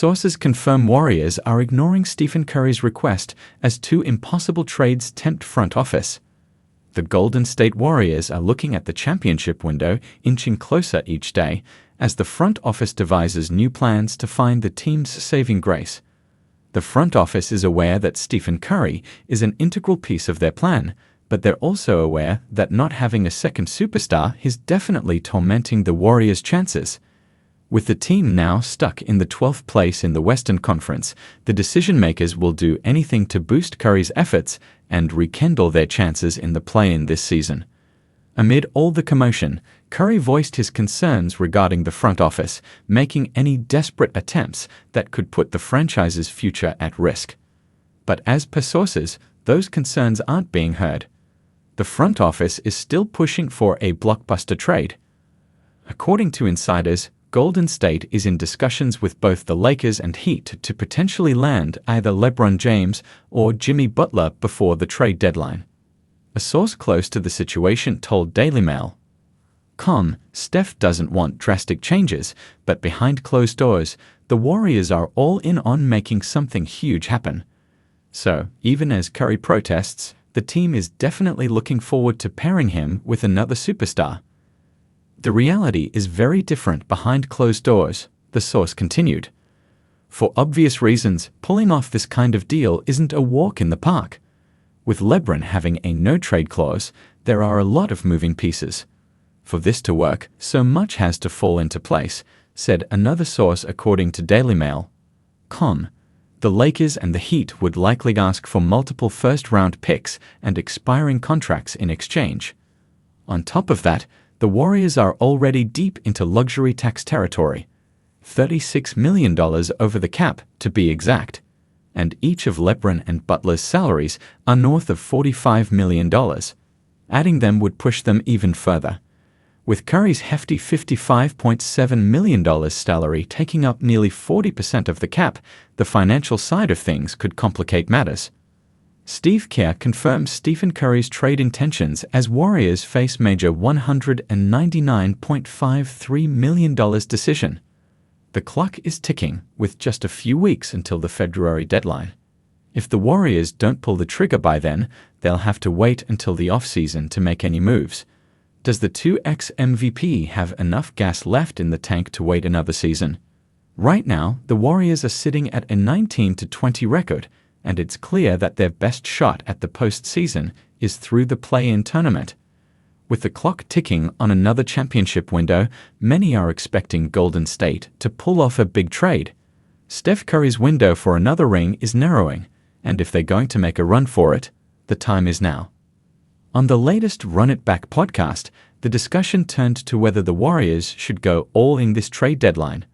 Sources confirm Warriors are ignoring Stephen Curry's request as two impossible trades tempt front office. The Golden State Warriors are looking at the championship window inching closer each day as the front office devises new plans to find the team's saving grace. The front office is aware that Stephen Curry is an integral piece of their plan, but they're also aware that not having a second superstar is definitely tormenting the Warriors' chances. With the team now stuck in the 12th place in the Western Conference, the decision-makers will do anything to boost Curry's efforts and rekindle their chances in the play-in this season. Amid all the commotion, Curry voiced his concerns regarding the front office, making any desperate attempts that could put the franchise's future at risk. But as per sources, those concerns aren't being heard. The front office is still pushing for a blockbuster trade. According to insiders, Golden State is in discussions with both the Lakers and Heat to potentially land either LeBron James or Jimmy Butler before the trade deadline. A source close to the situation told Daily Mail, Steph doesn't want drastic changes, but behind closed doors, the Warriors are all in on making something huge happen. So, even as Curry protests, the team is definitely looking forward to pairing him with another superstar. The reality is very different behind closed doors, the source continued. For obvious reasons, pulling off this kind of deal isn't a walk in the park. With LeBron having a no-trade clause, there are a lot of moving pieces. For this to work, so much has to fall into place, said another source according to Daily Mail. The Lakers and the Heat would likely ask for multiple first-round picks and expiring contracts in exchange. On top of that, the Warriors are already deep into luxury tax territory, $36 million over the cap to be exact, and each of LeBron and Butler's salaries are north of $45 million. Adding them would push them even further. With Curry's hefty $55.7 million salary taking up nearly 40% of the cap, the financial side of things could complicate matters. Steve Kerr confirms Stephen Curry's trade intentions as Warriors face major $199.53 million decision. The clock is ticking, with just a few weeks until the February deadline. If the Warriors don't pull the trigger by then, they'll have to wait until the offseason to make any moves. Does the 2X MVP have enough gas left in the tank to wait another season? Right now, the Warriors are sitting at a 19-20 record, and it's clear that their best shot at the postseason is through the play-in tournament. With the clock ticking on another championship window, many are expecting Golden State to pull off a big trade. Steph Curry's window for another ring is narrowing, and if they're going to make a run for it, the time is now. On the latest Run It Back podcast, the discussion turned to whether the Warriors should go all in this trade deadline.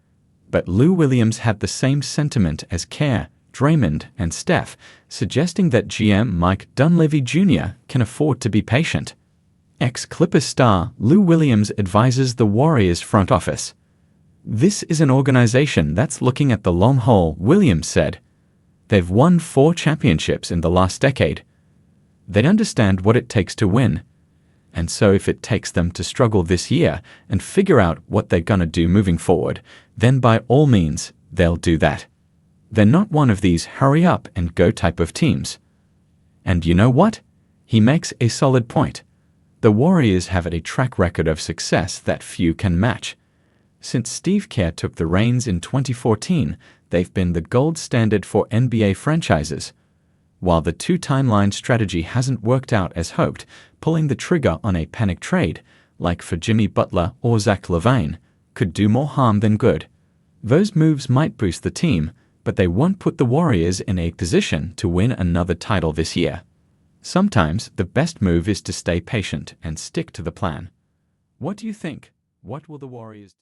But Lou Williams had the same sentiment as Kerr, Draymond, and Steph, suggesting that GM Mike Dunleavy Jr. can afford to be patient. Ex-Clippers star Lou Williams advises the Warriors front office. "This is an organization that's looking at the long haul," Williams said. "They've won 4 championships in the last decade. They understand what it takes to win. And so if it takes them to struggle this year and figure out what they're gonna do moving forward, then by all means, they'll do that. They're not one of these hurry up and go type of teams." And you know what? He makes a solid point. The Warriors have a track record of success that few can match. Since Steve Kerr took the reins in 2014, they've been the gold standard for NBA franchises. While the two-timeline strategy hasn't worked out as hoped, pulling the trigger on a panic trade, like for Jimmy Butler or Zach LaVine, could do more harm than good. Those moves might boost the team, but they won't put the Warriors in a position to win another title this year. Sometimes the best move is to stay patient and stick to the plan. What do you think? What will the Warriors do?